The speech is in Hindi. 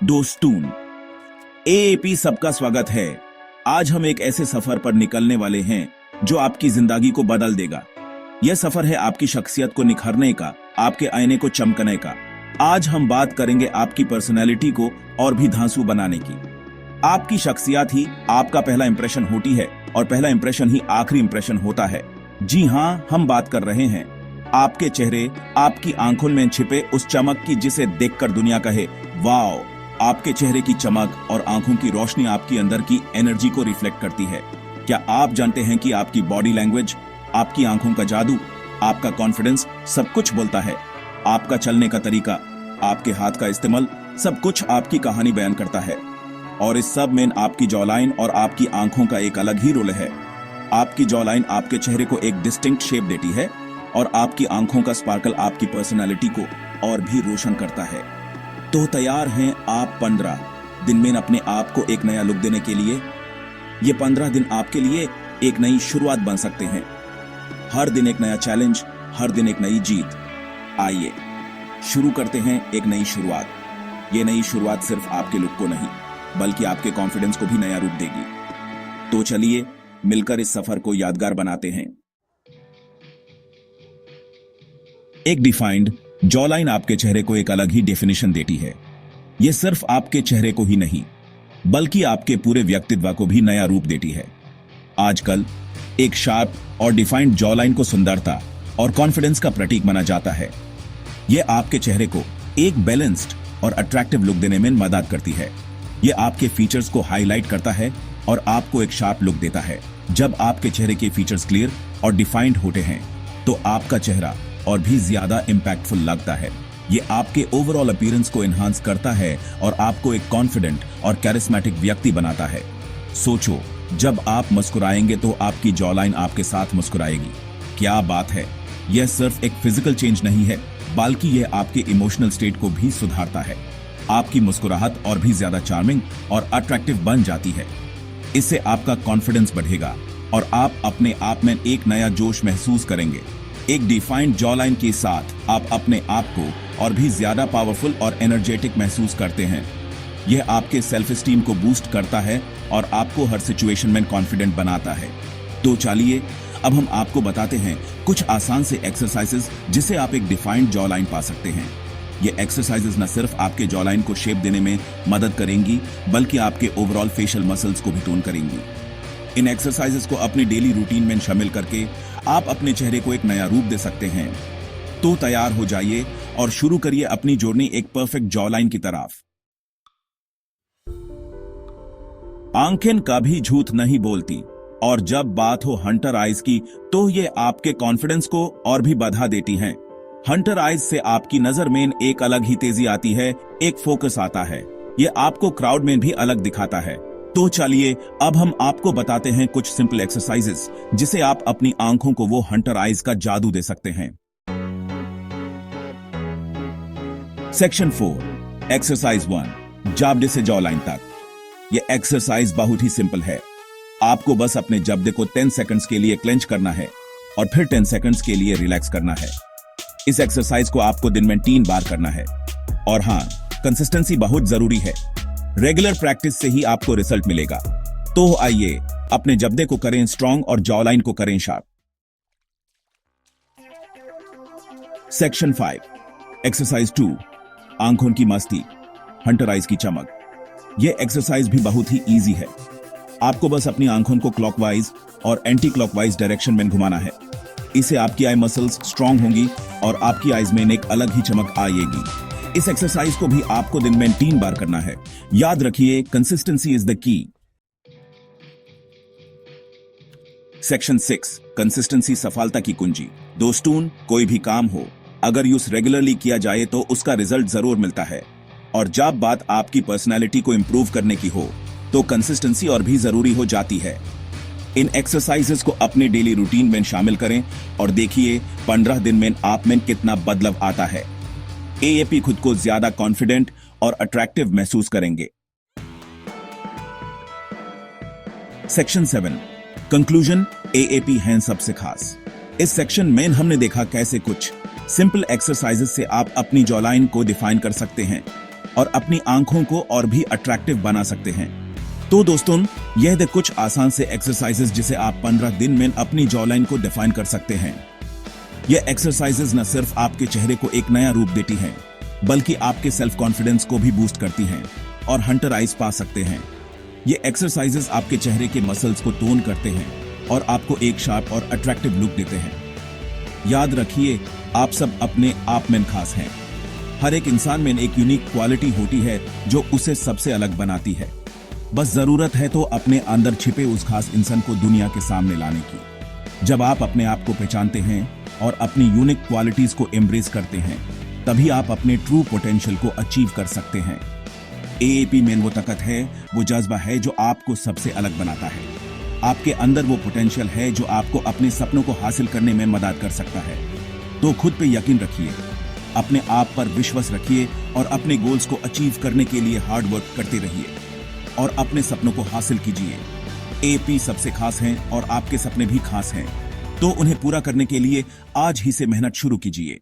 दोस्तून एएपी सबका स्वागत है। आज हम एक ऐसे सफर पर निकलने वाले हैं जो आपकी जिंदगी को बदल देगा। यह सफर है आपकी शख्सियत को निखारने का, आपके आईने को चमकने का। आज हम बात करेंगे आपकी पर्सनैलिटी को और भी धांसू बनाने की। आपकी शख्सियत ही आपका पहला इंप्रेशन होती है और पहला इंप्रेशन ही आखिरी इंप्रेशन होता है। जी हाँ, हम बात कर रहे हैं आपके चेहरे, आपकी आंखों में छिपे उस चमक की जिसे देखकर दुनिया कहे वाओ। आपके चेहरे की चमक और आंखों की रोशनी आपकी अंदर की एनर्जी को रिफ्लेक्ट करती है। क्या आप जानते हैं कि आपकी बॉडी लैंग्वेज, आपकी आंखों का जादू, आपका कॉन्फिडेंस सब कुछ बोलता है। आपका चलने का तरीका, आपके हाथ का इस्तेमाल, सब कुछ आपकी कहानी बयान करता है। और इस सब में आपकी जॉलाइन और आपकी आंखों का एक अलग ही रोल है। आपकी जॉलाइन आपके चेहरे को एक डिस्टिंक्ट शेप देती है और आपकी आंखों का स्पार्कल आपकी पर्सनालिटी को और भी रोशन करता है। तो तैयार हैं आप 15 दिन में अपने आप को एक नया लुक देने के लिए? ये 15 दिन आपके लिए एक नई शुरुआत बन सकते हैं। हर दिन एक नया चैलेंज, हर दिन एक नई जीत। आइए शुरू करते हैं एक नई शुरुआत। ये नई शुरुआत सिर्फ आपके लुक को नहीं बल्कि आपके कॉन्फिडेंस को भी नया रूप देगी। तो चलिए मिलकर इस सफर को यादगार बनाते हैं। एक डिफाइंड जॉलाइन आपके चेहरे को एक अलग ही डेफिनेशन देती है। यह सिर्फ आपके चेहरे को ही नहीं बल्कि आपके पूरे व्यक्तित्व को भी नया रूप देती है। आजकल एक शार्प और डिफाइंड जॉलाइन को सुंदरता और कॉन्फिडेंस का प्रतीक माना जाता है। यह आपके चेहरे को एक बैलेंस्ड और अट्रैक्टिव लुक देने में मदद करती है। यह आपके फीचर्स को हाईलाइट करता है और आपको एक शार्प लुक देता है। जब आपके चेहरे के फीचर्स क्लियर और डिफाइंड होते हैं तो आपका चेहरा और भी ज्यादा इंपैक्टफुल लगता है। ये आपके ओवरऑल अपीयरेंस को एनहांस करता है और आपको एक कॉन्फिडेंट और कैरिस्मेटिक व्यक्ति बनाता है। सोचो, जब आप मुस्कुराएंगे तो आपकी जॉलाइन आपके साथ मुस्कुराएगी। क्या बात है! यह सिर्फ एक फिजिकल चेंज नहीं है बल्कि यह आपके इमोशनल स्टेट को भी सुधारता है। आपकी मुस्कुराहट और भी ज्यादा चार्मिंग और अट्रैक्टिव बन जाती है। इससे आपका कॉन्फिडेंस बढ़ेगा और आप अपने आप में एक नया जोश महसूस करेंगे। एक डिफाइंड जॉलाइन के साथ आप अपने आप को और भी ज्यादा पावरफुल और एनर्जेटिक महसूस करते हैं। यह आपके सेल्फ एस्टीम को बूस्ट करता है और आपको हर सिचुएशन में कॉन्फिडेंट बनाता है। तो चलिए अब हम आपको बताते हैं कुछ आसान से एक्सरसाइजेस जिसे आप एक डिफाइंड जॉलाइन पा सकते हैं। ये एक्सरसाइजेस न सिर्फ आपके जॉलाइन को शेप देने में मदद करेंगी बल्कि आपके ओवरऑल फेशियल मसल्स को भी टोन करेंगी। इन एक्सरसाइजेस को अपनी डेली रूटीन में शामिल करके आप अपने चेहरे को एक नया रूप दे सकते हैं। तो तैयार हो जाइए और शुरू करिए अपनी जर्नी एक परफेक्ट जॉलाइन की तरफ। आंखें कभी झूठ नहीं बोलती और जब बात हो हंटर आइज की तो ये आपके कॉन्फिडेंस को और भी बढ़ा देती हैं। हंटर आइज से आपकी नजर में एक अलग ही तेजी आती है, एक फोकस आता है। ये आपको क्राउड में भी अलग दिखाता है। तो चलिए अब हम आपको बताते हैं कुछ सिंपल एक्सरसाइजेस जिसे आप अपनी आंखों को वो हंटर आइज का जादू दे सकते हैं। सेक्शन 4 एक्सरसाइज 1 जबड़े से जॉलाइन तक। यह एक्सरसाइज बहुत ही सिंपल है। आपको बस अपने जबड़े को 10 सेकंड्स के लिए क्लेंच करना है और फिर 10 सेकंड्स के लिए रिलैक्स करना है। इस एक्सरसाइज को आपको दिन में 3 बार करना है। और हाँ, कंसिस्टेंसी बहुत जरूरी है। रेगुलर प्रैक्टिस से ही आपको रिजल्ट मिलेगा। तो आइए अपने जबड़े को करें स्ट्रॉन्ग और जॉलाइन को करें शार्प। सेक्शन 5 एक्सरसाइज 2 आंखों की मस्ती, हंटर आइज की चमक। यह एक्सरसाइज भी बहुत ही इजी है। आपको बस अपनी आंखों को क्लॉकवाइज और एंटी क्लॉकवाइज डायरेक्शन में घुमाना है। इससे आपकी आई मसल्स स्ट्रांग होंगी और आपकी आईज में एक अलग ही चमक आएगी। इस एक्सरसाइज को भी आपको दिन में 3 बार करना है। याद रखिए, consistency is the key. Section 6 consistency सफलता की कुंजी। दोस्तून, कोई भी काम हो अगर यूज रेगुलरली किया जाए तो उसका रिजल्ट जरूर मिलता है। और जब बात आपकी पर्सनैलिटी को इंप्रूव करने की हो तो कंसिस्टेंसी और भी जरूरी हो जाती है। इन एक्सरसाइजेस को अपने डेली रूटीन में शामिल करें और देखिए 15 दिन में आप में कितना बदलाव आता है। एएपी खुद को ज्यादा कॉन्फिडेंट और अट्रैक्टिव महसूस करेंगे। सेक्शन 7 कंक्लूजन एएपी है सबसे खास। इस सेक्शन में हमने देखा कैसे कुछ सिंपल एक्सरसाइजेस से आप अपनी जॉलाइन को डिफाइन कर सकते हैं। और अपनी आंखों को और भी अट्रैक्टिव बना सकते हैं। तो दोस्तों, यह थे कुछ आसान से एक्सरसाइजेस जिसे आप 15 दिन में अपनी जॉ लाइन को डिफाइन कर सकते हैं। ये एक्सरसाइजेस न सिर्फ आपके चेहरे को एक नया रूप देती हैं, बल्कि आपके सेल्फ कॉन्फिडेंस को भी बूस्ट करती हैं और हंटर आइज पा सकते हैं। ये एक्सरसाइजेस आपके चेहरे के मसल्स को टोन करते हैं और आपको एक शार्प और अट्रैक्टिव लुक देते हैं। याद रखिए, आप सब अपने आप में खास हैं। हर एक इंसान में एक यूनिक क्वालिटी होती है जो उसे सबसे अलग बनाती है। बस जरूरत है तो अपने अंदर छिपे उस खास इंसान को दुनिया के सामने लाने की। जब आप अपने आप को पहचानते हैं और अपनी यूनिक क्वालिटीज को एम्ब्रेस करते हैं, तभी आप अपने ट्रू पोटेंशियल को अचीव कर सकते हैं। एएपी में वो ताकत है, वो जज्बा है जो आपको सबसे अलग बनाता है। आपके अंदर वो पोटेंशियल है जो आपको अपने सपनों को हासिल करने में मदद कर सकता है। तो खुद पे यकीन रखिए, अपने आप पर विश्वास रखिए और अपने गोल्स को अचीव करने के लिए हार्ड वर्क करते रहिए और अपने सपनों को हासिल कीजिए। एपी सबसे खास हैं और आपके सपने भी खास हैं, तो उन्हें पूरा करने के लिए आज ही से मेहनत शुरू कीजिए।